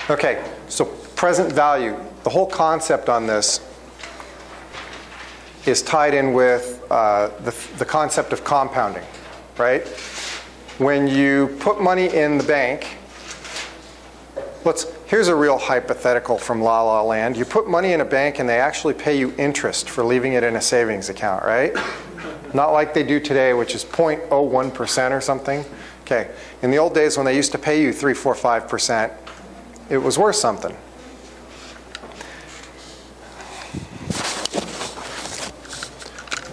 Okay, so present value. The whole concept on this is tied in with the concept of compounding, right? When you put money in the bank, here's a real hypothetical from La La Land. You put money in a bank and they actually pay you interest for leaving it in a savings account, right? Not like they do today, which is 0.01% or something. Okay, in the old days when they used to pay you 3, 4, 5%, it was worth something.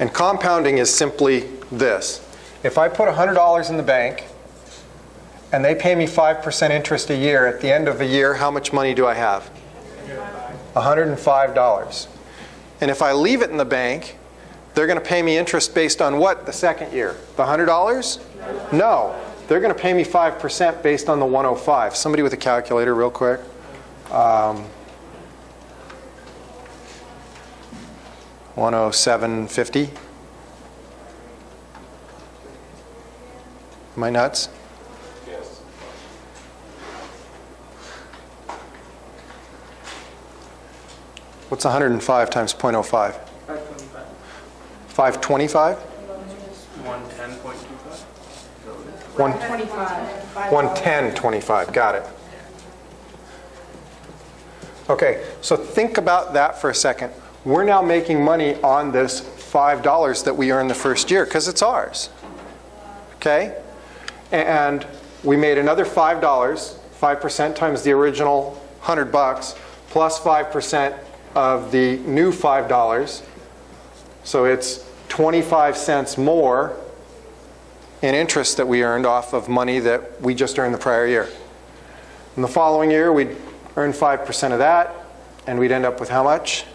And compounding is simply this. If I put $100 in the bank and they pay me 5% interest a year, at the end of a year, how much money do I have? $105. And if I leave it in the bank, they're going to pay me interest based on what the second year? The $100? No. They're going to pay me 5% based on the 105. Somebody with a calculator real quick. 107.50. Am I nuts? Yes. What's 105 times 0.05? 525. 525? 110.25. 125. 110.25. Got it. Okay, so think about that for a second. We're now making money on this $5 that we earned the first year because it's ours. Okay? And we made another $5, 5% times the original 100 bucks, plus 5% of the new $5. So it's 25 cents more in interest that we earned off of money that we just earned the prior year. In the following year, we'd earn 5% of that, and we'd end up with how much?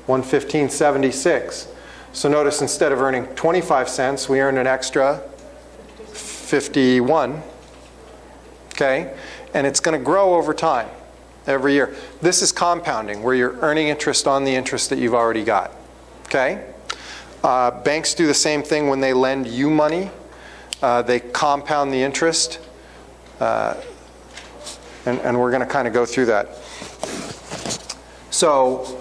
115.76. So notice instead of earning 25 cents, we earned an extra 51. Okay? And it's going to grow over time, every year. This is compounding, where you're earning interest on the interest that you've already got. Okay? Banks do the same thing when they lend you money. They compound the interest. And we're going to kind of go through that. So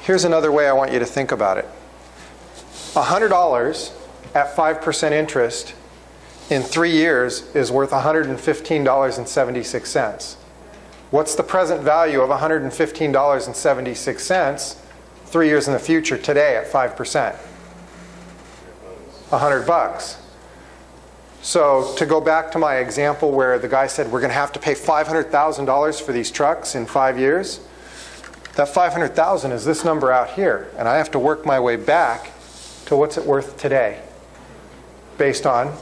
here's another way I want you to think about it. $100 at 5% interest in 3 years is worth $115.76. What's the present value of $115.76 3 years in the future today at 5%? 100 bucks. So to go back to my example where the guy said we're going to have to pay $500,000 for these trucks in 5 years, that $500,000 is this number out here, and I have to work my way back to what's it worth today based on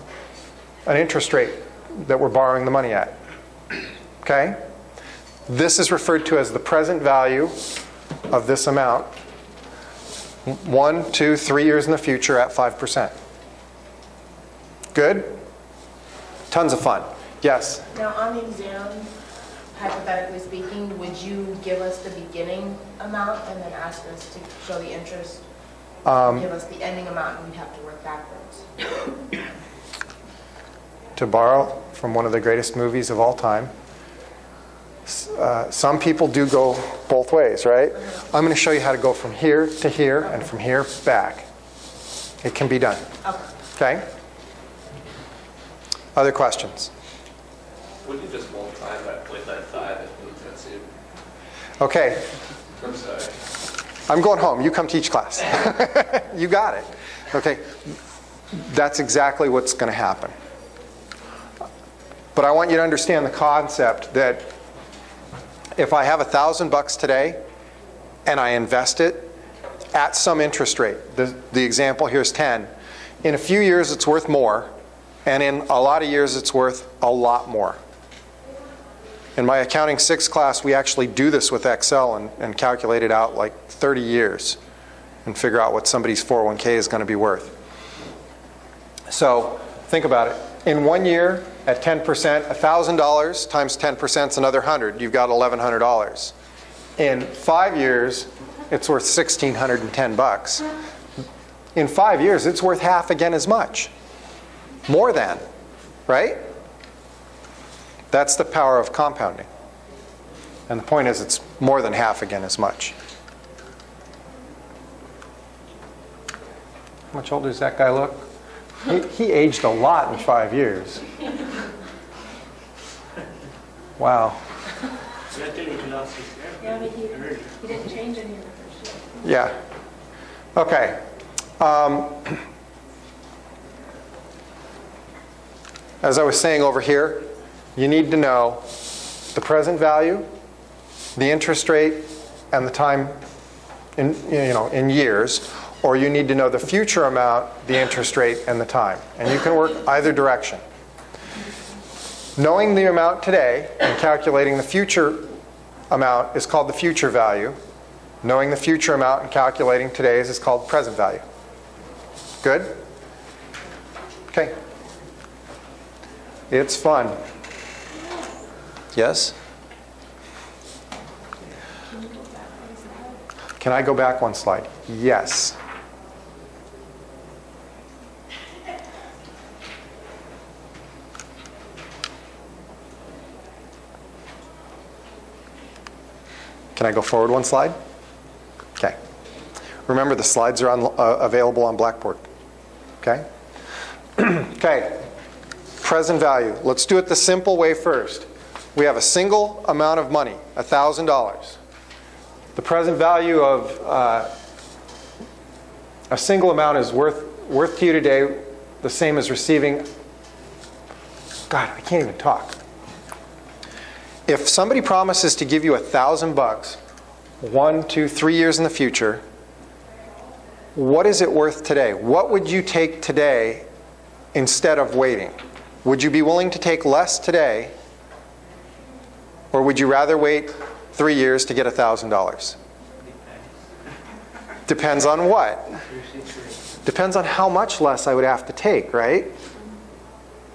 an interest rate that we're borrowing the money at. Okay? This is referred to as the present value of this amount 1, 2, 3 years in the future at 5%. Good? Tons of fun. Yes? Now on the exam, hypothetically speaking, would you give us the beginning amount and then ask us to show the interest? Give us the ending amount and we'd have to work backwards. To borrow from one of the greatest movies of all time, some people do go both ways, right? I'm going to show you how to go from here to here and from here back. It can be done. Okay? Other questions? Would you just multiply by 0.95 and move that soon? Okay. I'm sorry. I'm going home. You come teach class. You got it. Okay. That's exactly what's going to happen. But I want you to understand the concept that if I have $1,000 today and I invest it at some interest rate, the example here is 10, in a few years it's worth more, and in a lot of years it's worth a lot more. In my Accounting 6 class, we actually do this with Excel and calculate it out like 30 years and figure out what somebody's 401k is going to be worth. So think about it. In 1 year, at 10%, $1,000 times 10% is another 100. You've got $1,100. In 5 years, it's worth $1,610. In 5 years, it's worth half again as much. More than, right? That's the power of compounding. And the point is, it's more than half again as much. How much older does that guy look? He aged a lot in 5 years. Wow. Yeah, but he didn't change any of the first year. Yeah. Okay. As I was saying over here, you need to know the present value, the interest rate, and the time in years, or you need to know the future amount, the interest rate, and the time. And you can work either direction. Knowing the amount today and calculating the future amount is called the future value. Knowing the future amount and calculating today's is called present value. Good? Okay. It's fun. Yes? Can I go back one slide? Yes. Can I go forward one slide? Okay. Remember, the slides are available on Blackboard. Okay? Okay. Present value. Let's do it the simple way first. We have a single amount of money, $1,000. The present value of a single amount is worth to you today the same as receiving. God, I can't even talk. If somebody promises to give you $1,000, 1, 2, 3 years in the future, what is it worth today? What would you take today instead of waiting? Would you be willing to take less today, or would you rather wait 3 years to get $1,000? Depends on what? Depends on how much less I would have to take, right?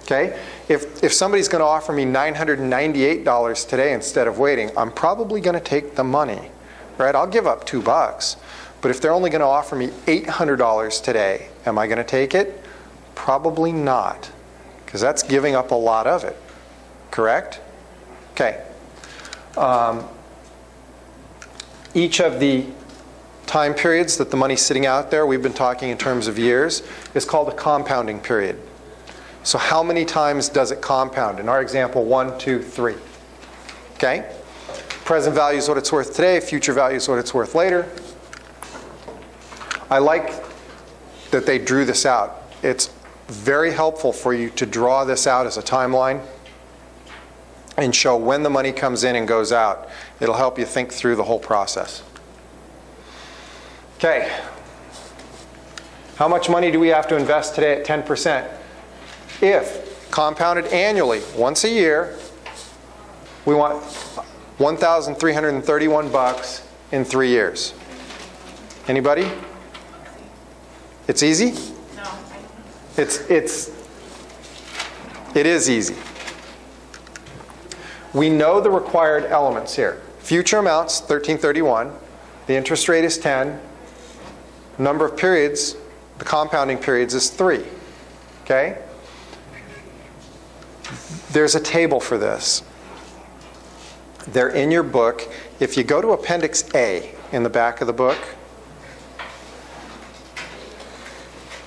Okay? If somebody's going to offer me $998 today instead of waiting, I'm probably going to take the money, right? I'll give up $2. But if they're only going to offer me $800 today, am I going to take it? Probably not, because that's giving up a lot of it. Correct? Okay. Each of the time periods that the money's sitting out there, we've been talking in terms of years, is called a compounding period. So how many times does it compound? In our example, 1, 2, 3. Okay? Present value is what it's worth today. Future value is what it's worth later. I like that they drew this out. It's very helpful for you to draw this out as a timeline and show when the money comes in and goes out. It'll help you think through the whole process. Okay. How much money do we have to invest today at 10%? If compounded annually, once a year, we want $1,331 in 3 years. Anybody? It's easy? No. It is easy. We know the required elements here. Future amounts, 1331. The interest rate is 10. Number of periods, the compounding periods, is 3. Okay? There's a table for this. They're in your book. If you go to Appendix A in the back of the book,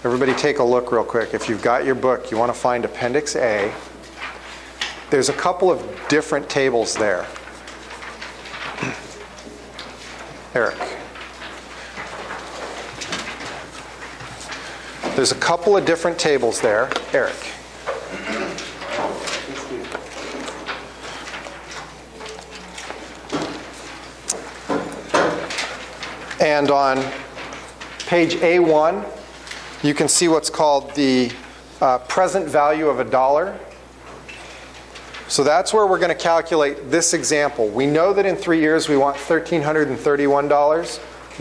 everybody take a look real quick. If you've got your book, you want to find Appendix A. There's a couple of different tables there. Eric. There's a couple of different tables there. Eric. And on page A1, you can see what's called the present value of $1. So that's where we're going to calculate this example. We know that in 3 years we want $1,331.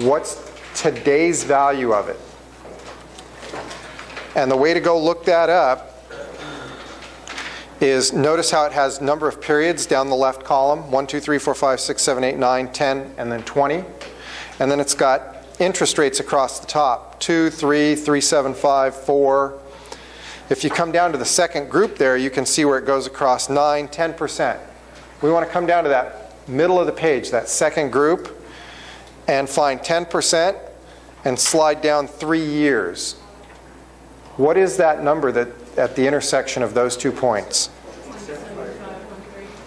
What's today's value of it? And the way to go look that up is notice how it has number of periods down the left column. 1, 2, 3, 4, 5, 6, 7, 8, 9, 10, and then 20. And then it's got interest rates across the top. 2, 3, 3, 7, 5, 4. If you come down to the second group there, you can see where it goes across 9, 10%. We want to come down to that middle of the page, that second group, and find 10% and slide down 3 years. What is that number that at the intersection of those 2 points?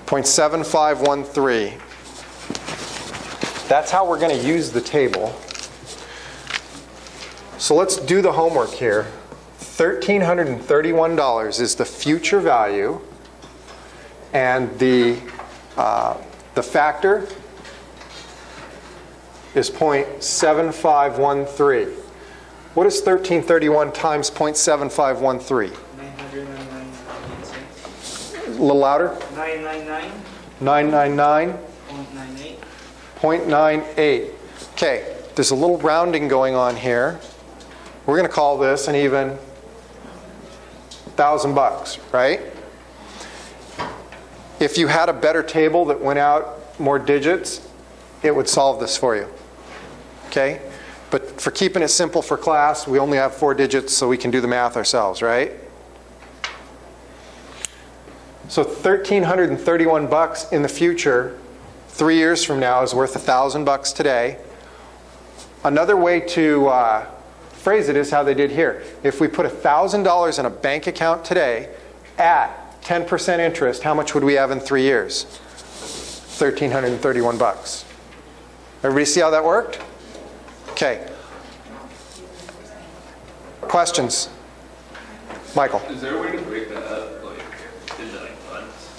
0.7513. That's how we're going to use the table. So let's do the homework here. $1,331 is the future value, and the factor is 0.7513. What is 1331 times 0.7513? 909.98. A little louder. 999. 999. 0.98. Okay, there's a little rounding going on here. We're going to call this an even $1,000, right? If you had a better table that went out more digits, it would solve this for you. Okay? But for keeping it simple for class, we only have 4 digits, so we can do the math ourselves, right? So $1,331 in the future, 3 years from now, is worth $1,000 today. Another way to phrase it is how they did here. If we put $1,000 in a bank account today at 10% interest, how much would we have in 3 years? $1,331. Everybody see how that worked? Okay. Questions? Michael. Is there a way to break that up, like, into like months?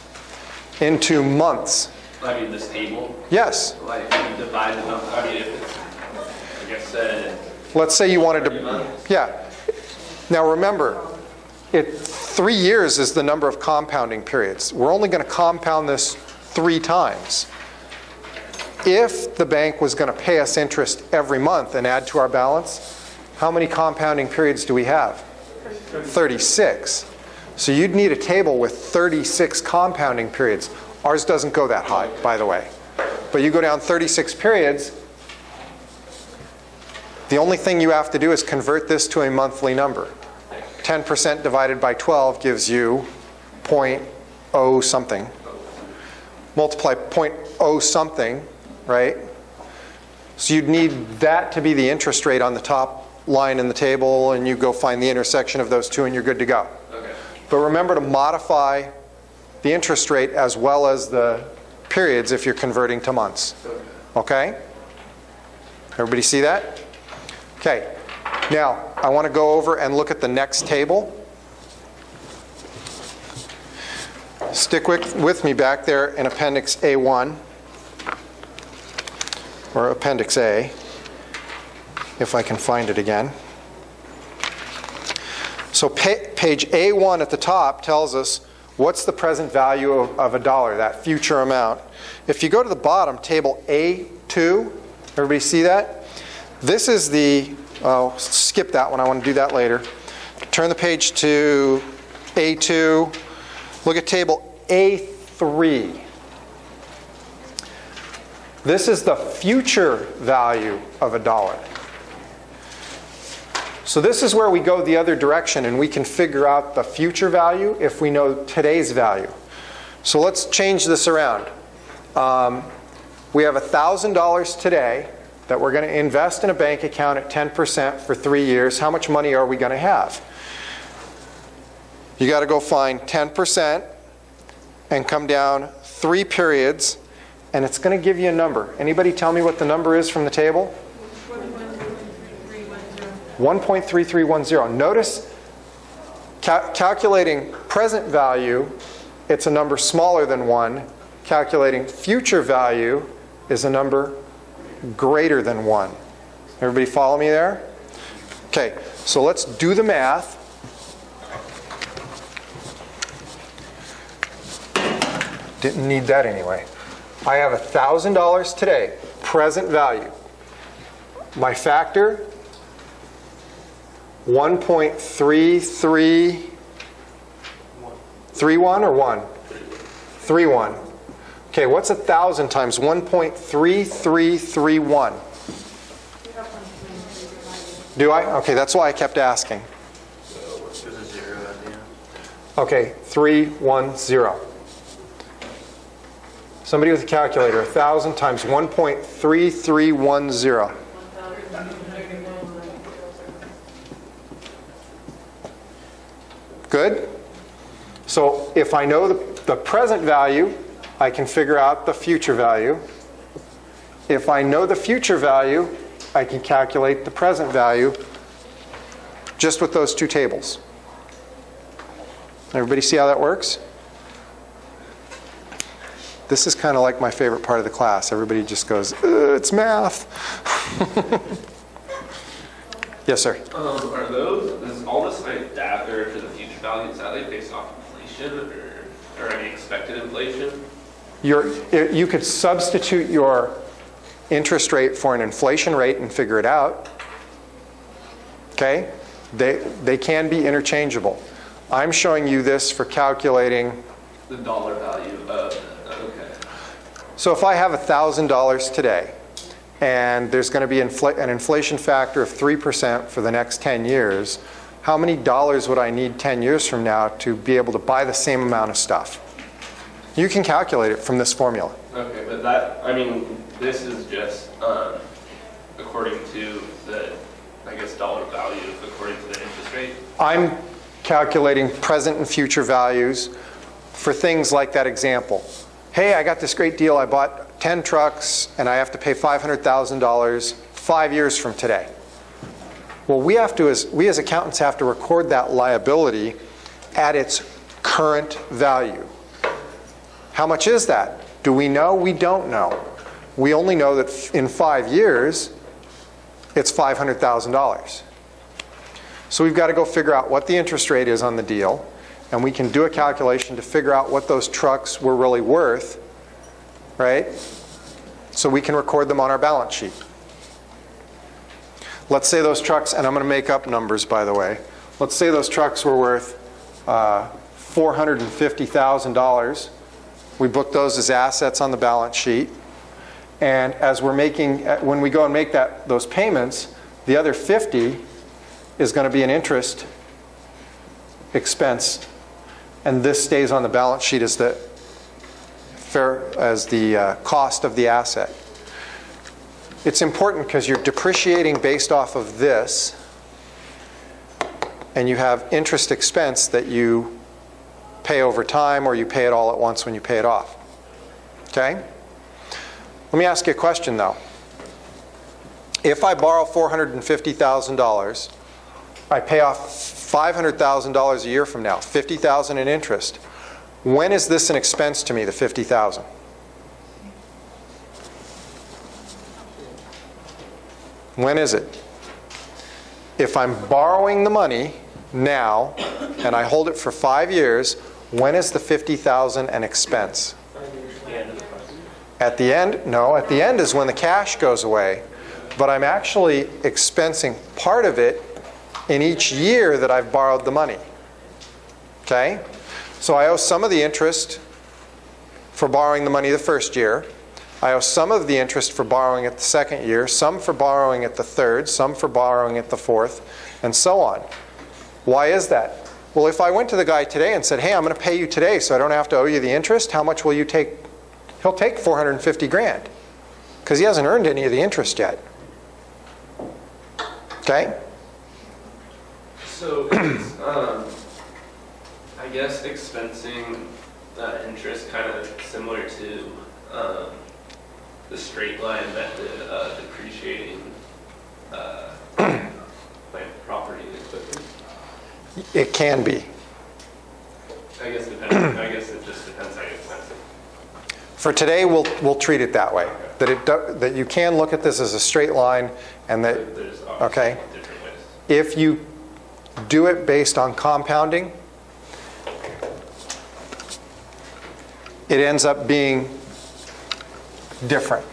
Into months. I mean, this table? Yes. Like, you divide the number, I mean, if it's, like I said, Let's say you wanted 30 to, months. yeah. Now remember, 3 years is the number of compounding periods. We're only going to compound this 3 times. If the bank was going to pay us interest every month and add to our balance, how many compounding periods do we have? 36. So you'd need a table with 36 compounding periods. Ours doesn't go that high, by the way. But you go down 36 periods, the only thing you have to do is convert this to a monthly number. 10% divided by 12 gives you 0.0 something. Multiply 0.0 something, right? So you'd need that to be the interest rate on the top line in the table, and you go find the intersection of those two and you're good to go. Okay. But remember to modify the interest rate as well as the periods if you're converting to months. Okay? Everybody see that? Okay. Now, I want to go over and look at the next table. Stick with me back there in Appendix A1, or Appendix A, if I can find it again. So page A1 at the top tells us what's the present value of a dollar, that future amount. If you go to the bottom, table A2, everybody see that? This is the, skip that one, I want to do that later. Turn the page to A2, look at table A3. This is the future value of a dollar. So this is where we go the other direction and we can figure out the future value if we know today's value. So let's change this around. We have $1,000 today that we're going to invest in a bank account at 10% for 3 years. How much money are we going to have? You got to go find 10% and come down 3 periods, and it's going to give you a number. Anybody tell me what the number is from the table? 1.3310. Notice calculating present value, it's a number smaller than 1. Calculating future value is a number greater than 1. Everybody follow me there? Okay, so let's do the math. Didn't need that anyway. I have $1,000 today, present value. My factor, 1.3331 or 1? 31. Okay, what's 1,000 times 1.3331? Do I? Okay, that's why I kept asking. So there's a 0 at the end. Okay, 310. Somebody with a calculator, 1,000 times 1.3310. Good? So if I know the present value, I can figure out the future value. If I know the future value, I can calculate the present value just with those two tables. Everybody see how that works? This is kind of like my favorite part of the class. Everybody just goes, it's math. Yes, sir? Is all this like data for the future value, is that like based off inflation or any expected inflation? You could substitute your interest rate for an inflation rate and figure it out. Okay? They can be interchangeable. I'm showing you this for calculating the dollar value of, okay. So if I have $1,000 today, and there's going to be an inflation factor of 3% for the next 10 years, how many dollars would I need 10 years from now to be able to buy the same amount of stuff? You can calculate it from this formula. Okay, but that, I mean, this is just according to the, I guess, dollar value according to the interest rate? I'm calculating present and future values for things like that example. Hey, I got this great deal. I bought 10 trucks and I have to pay $500,000 5 years from today. Well, we as accountants have to record that liability at its current value. How much is that? Do we know? We don't know. We only know that in 5 years, it's $500,000. So we've got to go figure out what the interest rate is on the deal, and we can do a calculation to figure out what those trucks were really worth, right? So we can record them on our balance sheet. Let's say those trucks, and I'm going to make up numbers, by the way. Let's say those trucks were worth $450,000. We book those as assets on the balance sheet. And as we're making, when we go and make those payments, the other 50 is going to be an interest expense, and this stays on the balance sheet as the cost of the asset. It's important because you're depreciating based off of this, and you have interest expense that you pay over time, or you pay it all at once when you pay it off. Okay? Let me ask you a question though. If I borrow $450,000, I pay off $500,000 a year from now, $50,000 in interest. When is this an expense to me, the $50,000? When is it? If I'm borrowing the money now and I hold it for 5 years, when is the $50,000 an expense? At the end? No, at the end is when the cash goes away. But I'm actually expensing part of it in each year that I've borrowed the money. Okay? So I owe some of the interest for borrowing the money the first year. I owe some of the interest for borrowing it the second year, some for borrowing it the third, some for borrowing it the fourth, and so on. Why is that? Well, if I went to the guy today and said, hey, I'm going to pay you today so I don't have to owe you the interest, how much will you take? He'll take 450 grand because he hasn't earned any of the interest yet. Okay? So is, I guess expensing interest kind of similar to the straight line method of depreciating plant property and equipment? It can be. I guess it just depends how you expense it. For today, we'll treat it that way. Okay. That you can look at this as a straight line, and that there's okay. Different ways. If you do it based on compounding, it ends up being different.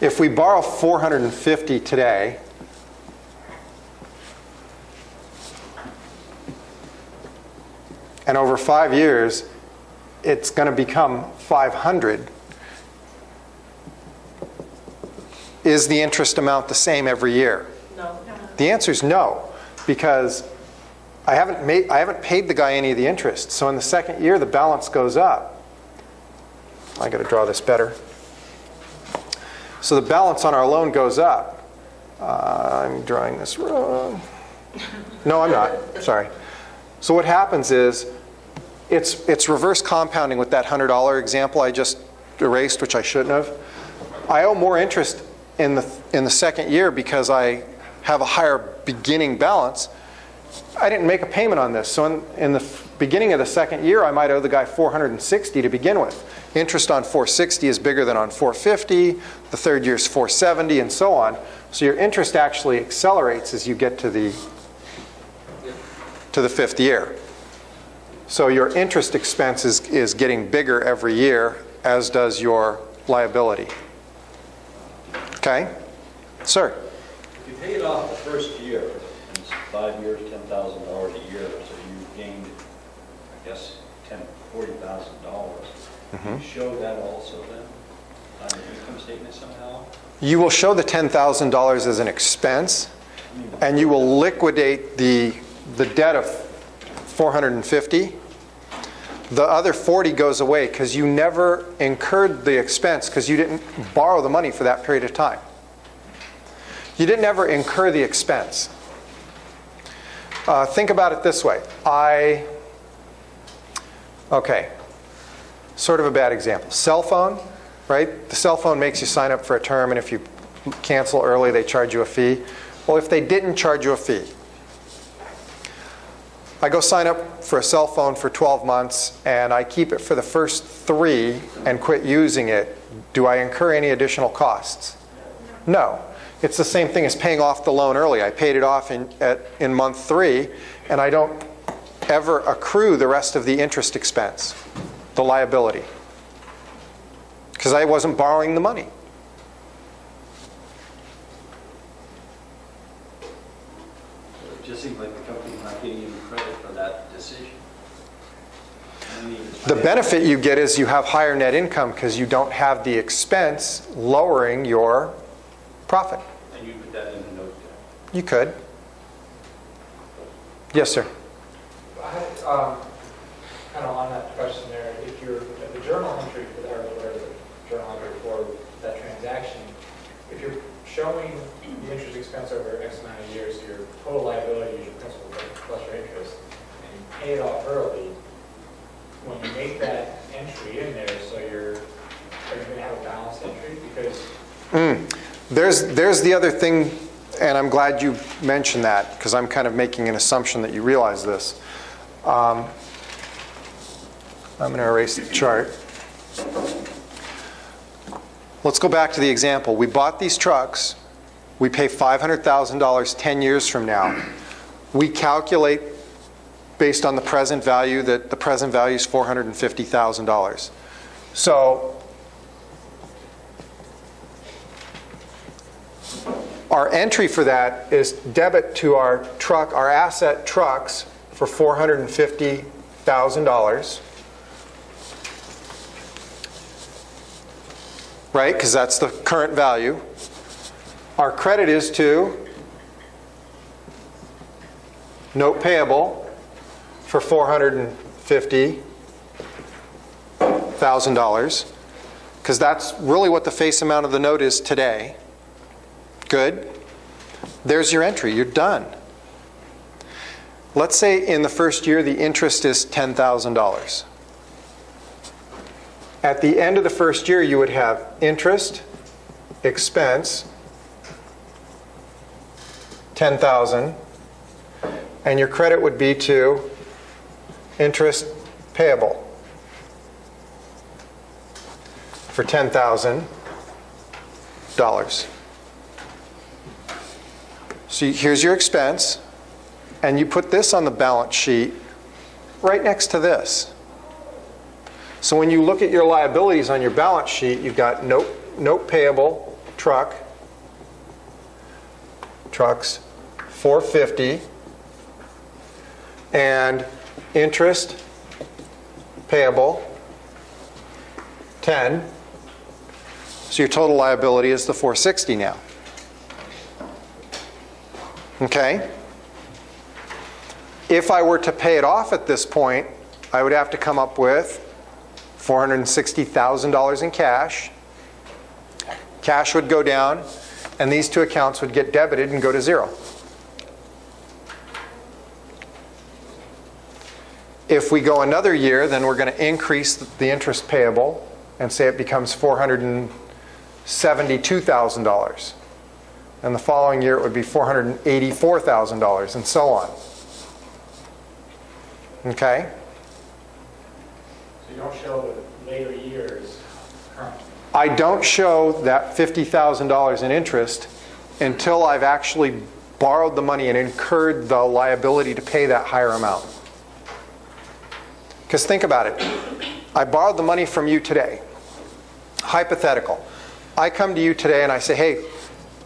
If we borrow $450 today, and over 5 years, it's going to become $500. Is the interest amount the same every year? No. The answer is no, because I haven't paid the guy any of the interest. So in the second year, the balance goes up. I got to draw this better. So the balance on our loan goes up. I'm drawing this wrong. No, I'm not. Sorry. So what happens is it's reverse compounding with that $100 example I just erased, which I shouldn't have. I owe more interest in the second year because I have a higher beginning balance. I didn't make a payment on this. So in the beginning of the second year, I might owe the guy $460 to begin with. Interest on $460 is bigger than on $450. The third year is $470, and so on. So your interest actually accelerates as you get to the fifth year. So your interest expense is getting bigger every year, as does your liability. Okay? Sir? If you pay it off the first year, and it's 5 years, $10,000 a year, so you gained, I guess, $40,000. You show that also then on your income statement somehow? You will show the $10,000 as an expense, and you will liquidate the debt of $450. The other $40 goes away because you never incurred the expense because you didn't borrow the money for that period of time. You didn't ever incur the expense. Think about it this way. Okay, sort of a bad example. Cell phone, right? The cell phone makes you sign up for a term, and if you cancel early, they charge you a fee. Well, if they didn't charge you a fee, I go sign up for a cell phone for 12 months, and I keep it for the first 3 and quit using it. Do I incur any additional costs? No. It's the same thing as paying off the loan early. I paid it off in month 3, and I don't ever accrue the rest of the interest expense, the liability, because I wasn't borrowing the money. It just seems like the company's not getting any credit for that decision. The benefit you get is you have higher net income because you don't have the expense lowering your profit. And you put that in the note there. You could. Yes, sir. Kind of on that question there, if the journal entry for that, or whatever the journal entry for that transaction, if you're showing the interest expense over X amount of years, your total liability is your principal plus your interest, and you pay it off early, when you make that entry in there, so are you going to have a balanced entry? Because there's the other thing, and I'm glad you mentioned that because I'm kind of making an assumption that you realize this. I'm going to erase the chart. Let's go back to the example. We bought these trucks. We pay $500,000 10 years from now. We calculate based on the present value that the present value is $450,000. So our entry for that is debit to our asset trucks for $450,000. Right, because that's the current value. Our credit is to note payable for $450,000, because that's really what the face amount of the note is today. Good. There's your entry. You're done. Let's say in the first year the interest is $10,000. At the end of the first year, you would have interest, expense, $10,000, and your credit would be to interest payable for $10,000. So here's your expense, and you put this on the balance sheet right next to this. So when you look at your liabilities on your balance sheet, you've got note payable, trucks, $450, and interest payable, $10. So your total liability is the $460 now. Okay? If I were to pay it off at this point, I would have to come up with $460,000 in cash. Cash would go down, and these two accounts would get debited and go to zero. If we go another year, then we're going to increase the interest payable and say it becomes $472,000. And the following year it would be $484,000, and so on. Okay? So you don't show the later years currently? I don't show that $50,000 in interest until I've actually borrowed the money and incurred the liability to pay that higher amount. Because think about it. I borrowed the money from you today. Hypothetical. I come to you today and I say, hey,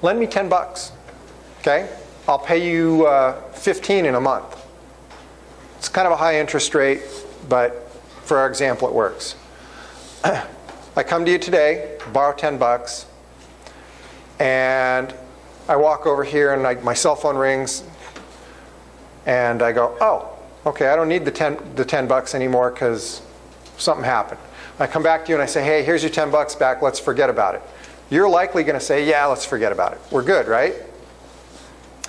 lend me 10 bucks. Okay? I'll pay you 15 in a month. It's kind of a high interest rate, but for our example, it works. I come to you today, borrow 10 bucks, and I walk over here and my cell phone rings, and I go, oh, okay, I don't need the 10 bucks anymore because something happened. I come back to you and I say, hey, here's your 10 bucks back, let's forget about it. You're likely going to say, yeah, let's forget about it. We're good, right?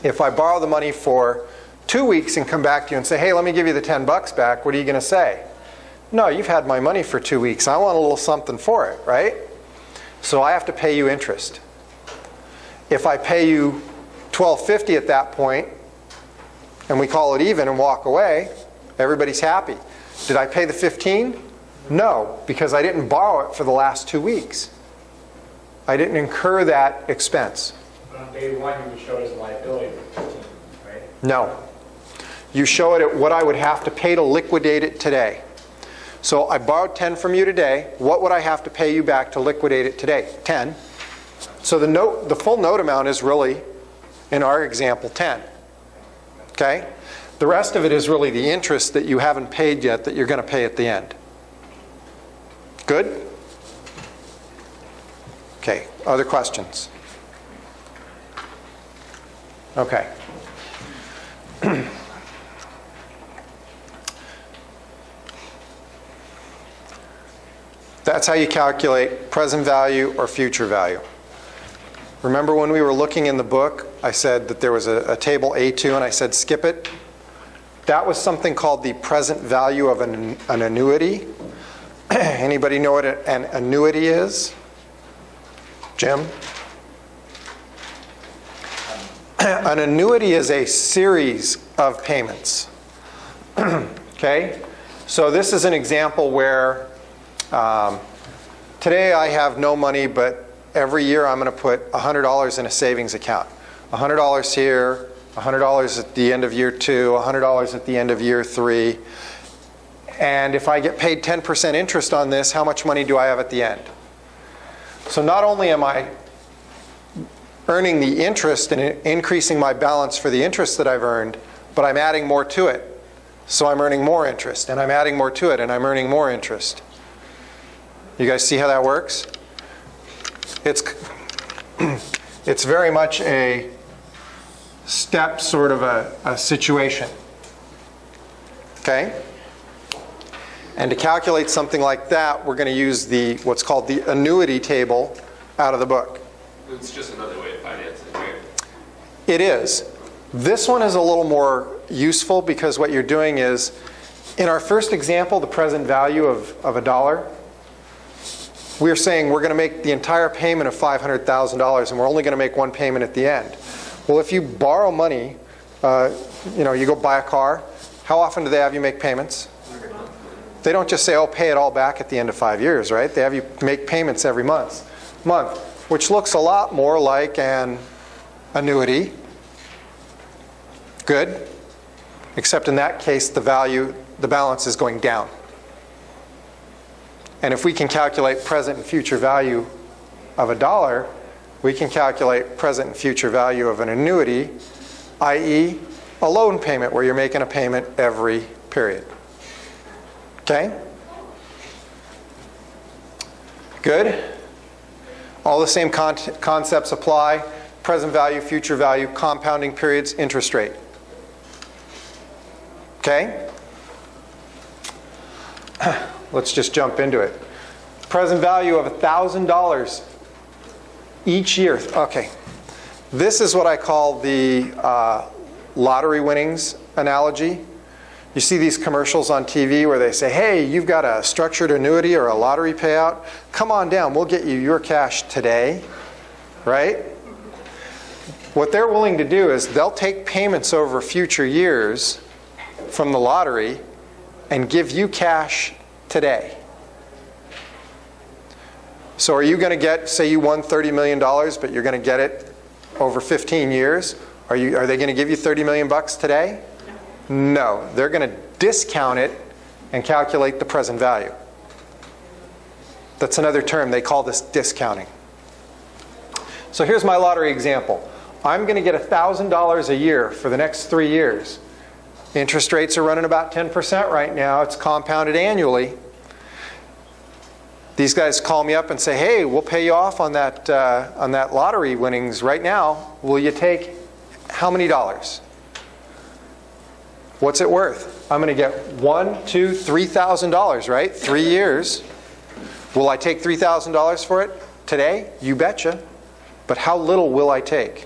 If I borrow the money for 2 weeks and come back to you and say, hey, let me give you the 10 bucks back, what are you going to say? No, you've had my money for 2 weeks. I want a little something for it, right? So I have to pay you interest. If I pay you $12.50 at that point, and we call it even and walk away, everybody's happy. Did I pay the 15? No, because I didn't borrow it for the last 2 weeks. I didn't incur that expense. But on day one, you would show it as a liability for 15, right? No. You show it at what I would have to pay to liquidate it today. So I borrowed 10 from you today. What would I have to pay you back to liquidate it today? 10. So the full note amount is really, in our example, 10. Okay? The rest of it is really the interest that you haven't paid yet that you're going to pay at the end. Good? Okay. Other questions? Okay. That's how you calculate present value or future value. Remember when we were looking in the book, I said that there was a table A2 and I said skip it? That was something called the present value of an annuity. Anybody know what an annuity is? Jim? An annuity is a series of payments. Okay? So this is an example where today I have no money, but every year I'm going to put $100 in a savings account. $100 here, $100 at the end of year 2, $100 at the end of year 3. And if I get paid 10% interest on this, how much money do I have at the end? So not only am I earning the interest and increasing my balance for the interest that I've earned, but I'm adding more to it. So I'm earning more interest, and I'm adding more to it, and I'm earning more interest. You guys see how that works? It's very much a step sort of a situation. Okay? And to calculate something like that, we're going to use what's called the annuity table out of the book. It's just another way of financing, right? It is. This one is a little more useful because what you're doing is, in our first example, the present value of $1, we're saying we're going to make the entire payment of $500,000 and we're only going to make one payment at the end. Well, if you borrow money, you go buy a car, how often do they have you make payments? They don't just say, oh, pay it all back at the end of 5 years, right? They have you make payments every month, which looks a lot more like an annuity. Good. Except in that case, the balance is going down. And if we can calculate present and future value of $1, we can calculate present and future value of an annuity, i.e. a loan payment where you're making a payment every period. Okay? Good? All the same concepts apply. present value, future value, compounding periods, interest rate. Okay? Let's just jump into it. Present value of $1,000 each year. Okay. This is what I call the lottery winnings analogy. You see these commercials on TV where they say, hey, you've got a structured annuity or a lottery payout. Come on down, we'll get you your cash today. Right? What they're willing to do is they'll take payments over future years from the lottery and give you cash today. So are you going to get, say you won $30 million, but you're going to get it over 15 years? Are they going to give you $30 million bucks today? No. They're going to discount it and calculate the present value. That's another term. They call this discounting. So here's my lottery example. I'm going to get $1,000 a year for the next 3 years. Interest rates are running about 10% right now. It's compounded annually. These guys call me up and say, hey, we'll pay you off on that lottery winnings right now. Will you take how many dollars? What's it worth? I'm going to get $1,000, $2,000, $3,000, right? 3 years. Will I take $3,000 for it today? You betcha. But how little will I take?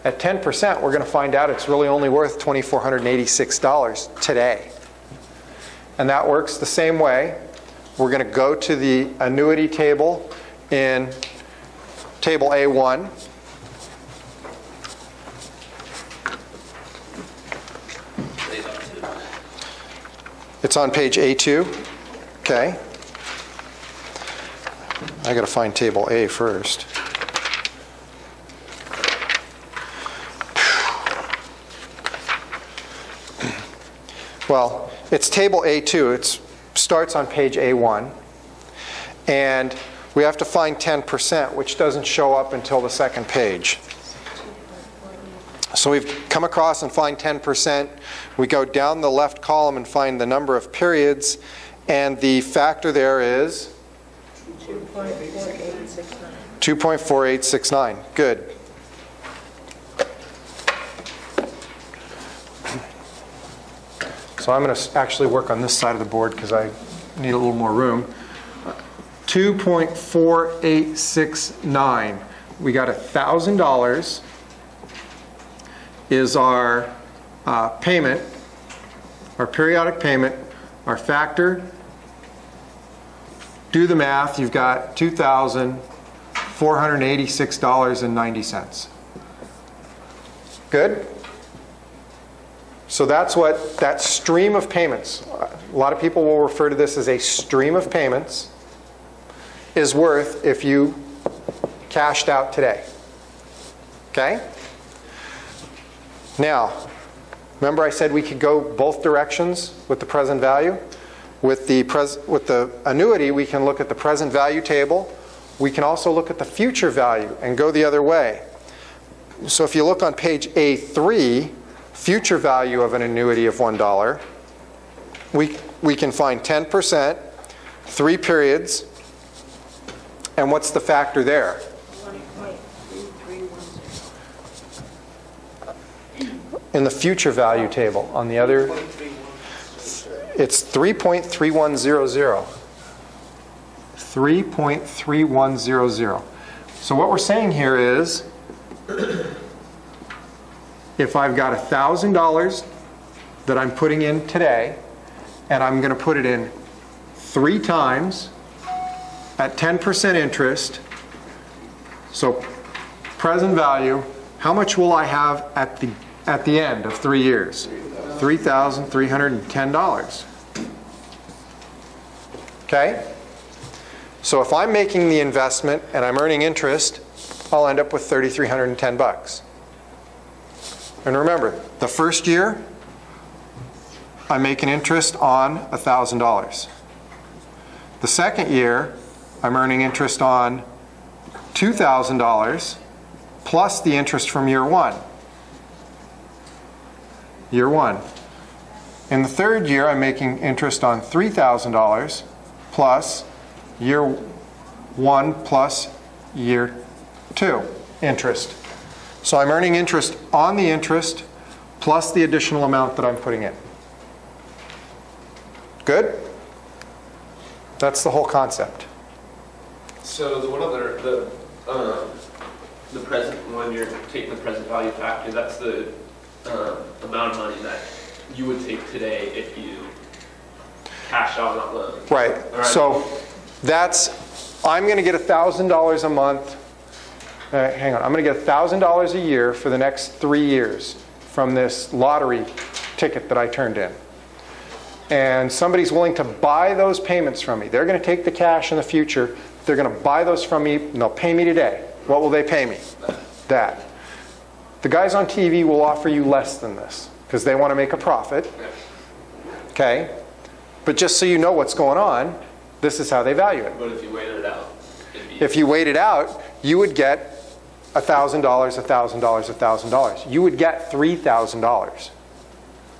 At 10%, we're going to find out it's really only worth $2,486 today. And that works the same way. We're going to go to the annuity table in table A1. It's on page A2. Okay. I got to find table A first. Well, it's table A2. It starts on page A1. And we have to find 10%, which doesn't show up until the second page. So we've come across and find 10%. We go down the left column and find the number of periods. And the factor there is 2.4869. 2.4869. Good. So I'm going to actually work on this side of the board because I need a little more room. 2.4869. We got $1,000 is our payment, our periodic payment, our factor. Do the math. You've got $2,486.90. Good? So that's what that stream of payments, a lot of people will refer to this as a stream of payments, is worth if you cashed out today. Okay? Now, remember I said we could go both directions with the present value? With the annuity, we can look at the present value table. We can also look at the future value and go the other way. So if you look on page A3, future value of an annuity of $1, we can find 10%, 3 periods, and what's the factor there? 1.3310. In the future value table, on the other, it's 3.3100. 3.3100. So what we're saying here is, if I've got $1,000 that I'm putting in today, and I'm going to put it in 3 times at 10% interest, so present value, how much will I have at the end of 3 years? $3,310. Okay? So if I'm making the investment and I'm earning interest, I'll end up with $3,310. And remember, the first year, I make an interest on $1,000. The second year, I'm earning interest on $2,000 plus the interest from year 1. Year 1. In the third year, I'm making interest on $3,000 plus year 1 plus year 2 interest. So I'm earning interest on the interest plus the additional amount that I'm putting in. Good? That's the whole concept. So the one other, the present, when you're taking the present value factor, that's the amount of money that you would take today if you cash out on that loan. Right. Right. So that's, I'm going to get $1,000 a month. Hang on. I'm going to get $1,000 a year for the next 3 years from this lottery ticket that I turned in. And somebody's willing to buy those payments from me. They're going to take the cash in the future. They're going to buy those from me, and they'll pay me today. What will they pay me? That. The guys on TV will offer you less than this because they want to make a profit. Okay? But just so you know what's going on, this is how they value it. But if you waited it out, If you wait it out, you would get $1,000, $1,000, $1,000. You would get $3,000.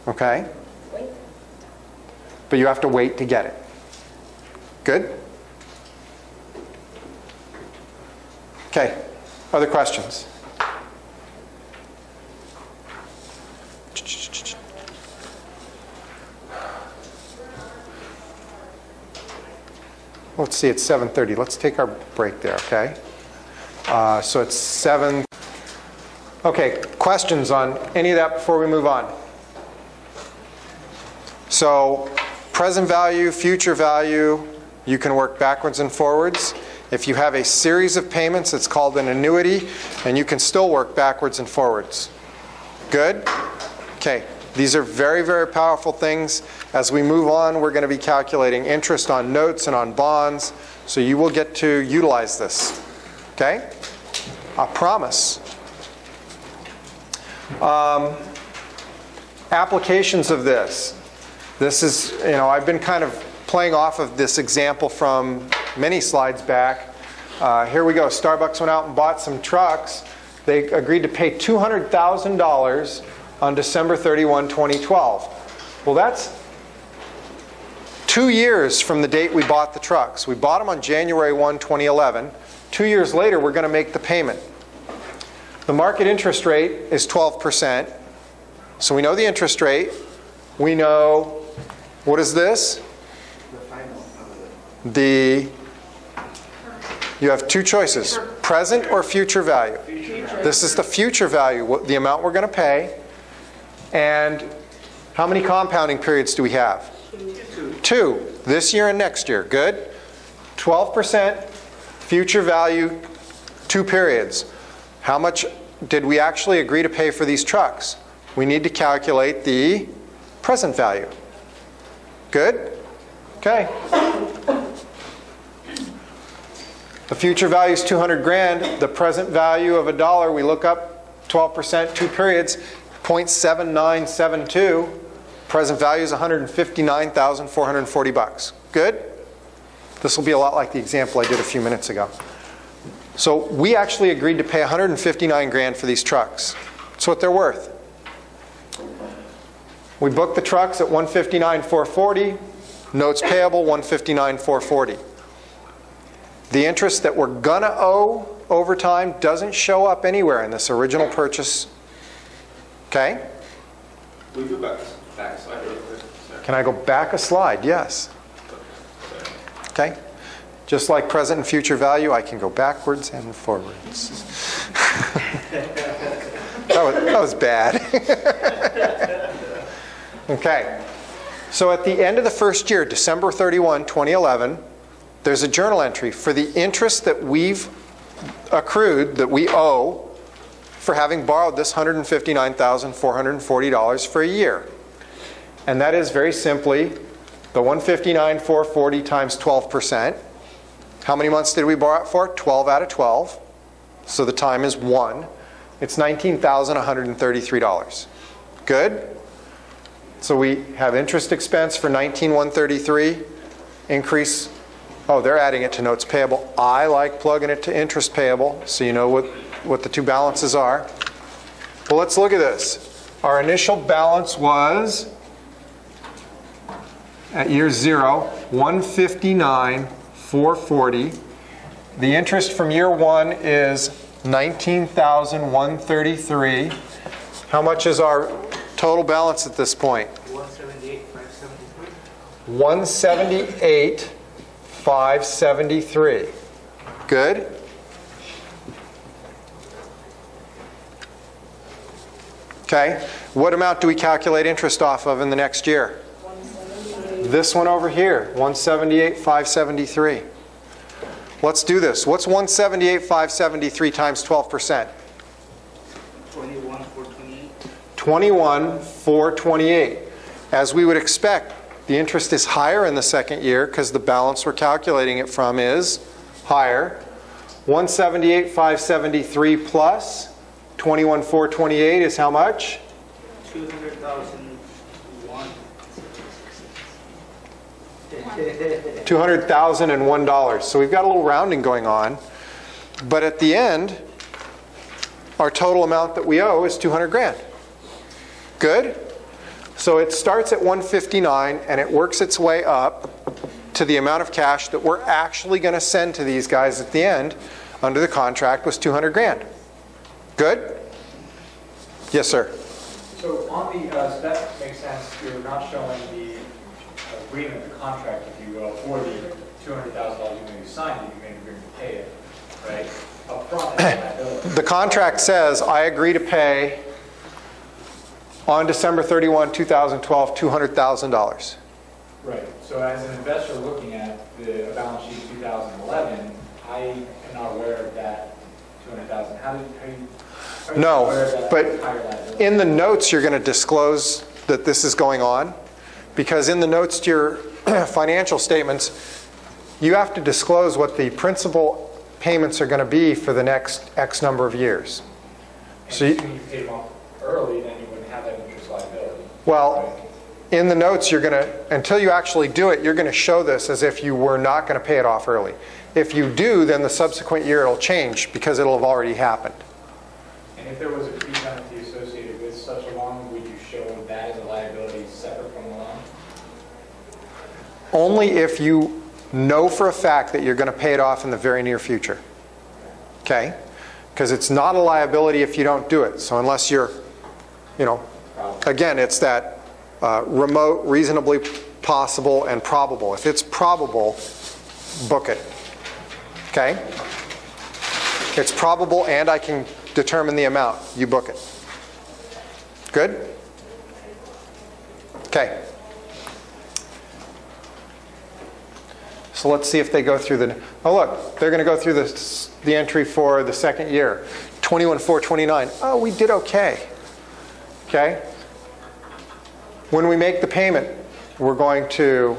Okay? But you have to wait to get it. Good? Okay. Other questions? Let's see, it's 7:30. Let's take our break there, okay? So it's 7. Okay, questions on any of that before we move on? So, present value, future value, you can work backwards and forwards. If you have a series of payments, it's called an annuity, and you can still work backwards and forwards. Good? Okay. These are very, very powerful things. As we move on, we're going to be calculating interest on notes and on bonds, so you will get to utilize this. Okay? I promise. Applications of this. This is, I've been kind of playing off of this example from many slides back. Here we go. Starbucks went out and bought some trucks. They agreed to pay $200,000 on December 31, 2012. Well, that's 2 years from the date we bought the trucks. We bought them on January 1, 2011. 2 years later, we're going to make the payment. The market interest rate is 12%. So we know the interest rate. We know, what is this? You have two choices, present or future value. This is the future value, the amount we're going to pay. And how many compounding periods do we have? 2. This year and next year. Good. 12% future value, 2 periods. How much did we actually agree to pay for these trucks? We need to calculate the present value. Good? Okay. The future value is 200 grand. The present value of $1, we look up 12%, 2 periods, 0.7972. Present value is $159,440. Good? This will be a lot like the example I did a few minutes ago. So we actually agreed to pay 159 grand for these trucks. That's what they're worth. We booked the trucks at 159,440. Notes payable 159,440. The interest that we're gonna owe over time doesn't show up anywhere in this original purchase. Okay? Will you go back a slide really quick? Sorry. Can I go back a slide? Yes. Okay. Just like present and future value, I can go backwards and forwards. that was bad. Okay. So at the end of the first year, December 31, 2011, there's a journal entry for the interest that we've accrued, that we owe, for having borrowed this $159,440 for a year. And that is very simply the $159,440 times 12%. How many months did we borrow it for? 12 out of 12. So the time is 1. It's $19,133. Good? So we have interest expense for $19,133. Increase. Oh, they're adding it to notes payable. I like plugging it to interest payable, so you know what the two balances are. Well, let's look at this. Our initial balance was, at year 0, $159,440. The interest from year 1 is $19,133. How much is our total balance at this point? 178,573. 178,573. Good. Okay. What amount do we calculate interest off of in the next year? 178. This one over here, 178,573. Let's do this. What's 178,573 times 12%? 21,428. 21,428. As we would expect, the interest is higher in the second year because the balance we're calculating it from is higher. 178,573 plus 21,428 is how much? 200,001. $200,001. So we've got a little rounding going on. But at the end, our total amount that we owe is 200 grand. Good? So it starts at 159 and it works its way up to the amount of cash that we're actually going to send to these guys at the end under the contract was 200 grand. Good? Yes, sir. So on the, so that makes sense, you're not showing the agreement, the contract, if you will, for the $200,000 you signed, that you made an agreement to pay it, right? Up front, that's a liability. The contract says I agree to pay on December 31, 2012, $200,000. Right. So as an investor looking at the balance sheet 2011, I am not aware of that 200,000. How are you No, aware of that but higher liability? in the notes you're going to disclose that this is going on, because in the notes to your financial statements, you have to disclose what the principal payments are going to be for the next X number of years. So When you paid them off early, then you wouldn't have that interest liability. well, in the notes you're going to, until you actually do it, you're going to show this as if you were not going to pay it off early. If you do, then the subsequent year it'll change because it'll have already happened. And if there was a fee penalty associated with such a loan, would you show that as a liability separate from the loan? Only if you know for a fact that you're going to pay it off in the very near future. Okay? Because it's not a liability if you don't do it. So unless you're, again, it's that remote, reasonably possible, and probable. If it's probable, book it. Okay? It's probable and I can determine the amount. You book it. Good? Okay. So let's see if they go through the... Oh, look. They're going to go through the entry for the second year. 21,429. Oh, we did okay. Okay? When we make the payment, we're going to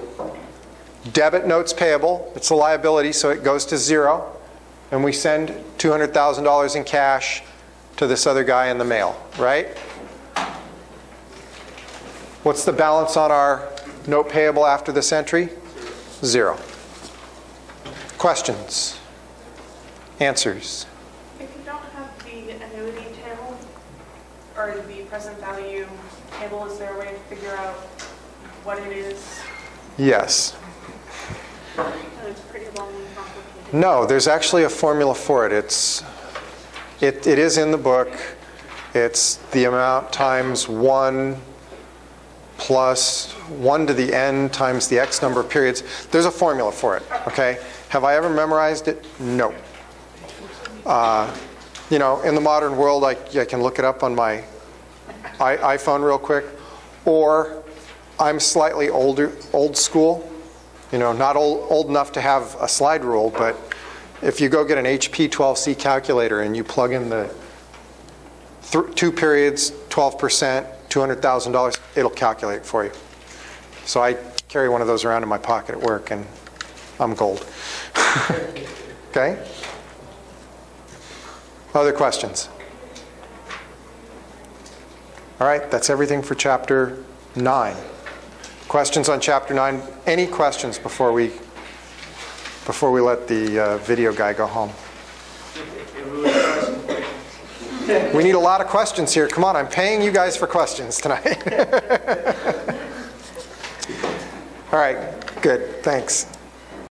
debit notes payable. It's a liability, so it goes to zero. And we send $200,000 in cash to this other guy in the mail, right? What's the balance on our note payable after this entry? Zero. Questions? Answers? If you don't have the annuity table or the present value table, is there a way to figure out what it is? Yes. It's pretty long and complicated. No, there's actually a formula for it. It is in the book. It's the amount times 1 plus 1 to the n times the x number of periods. There's a formula for it, okay? Have I ever memorized it? No. In the modern world, I can look it up on my iPhone real quick, or I'm slightly old school, not old enough to have a slide rule, but if you go get an HP 12C calculator and you plug in the 2 periods, 12%, $200,000, it'll calculate for you. So I carry one of those around in my pocket at work, and I'm gold. Okay? Other questions? All right, that's everything for Chapter 9. Questions on Chapter 9? Any questions before we let the video guy go home? We need a lot of questions here. Come on, I'm paying you guys for questions tonight. All right, good, thanks.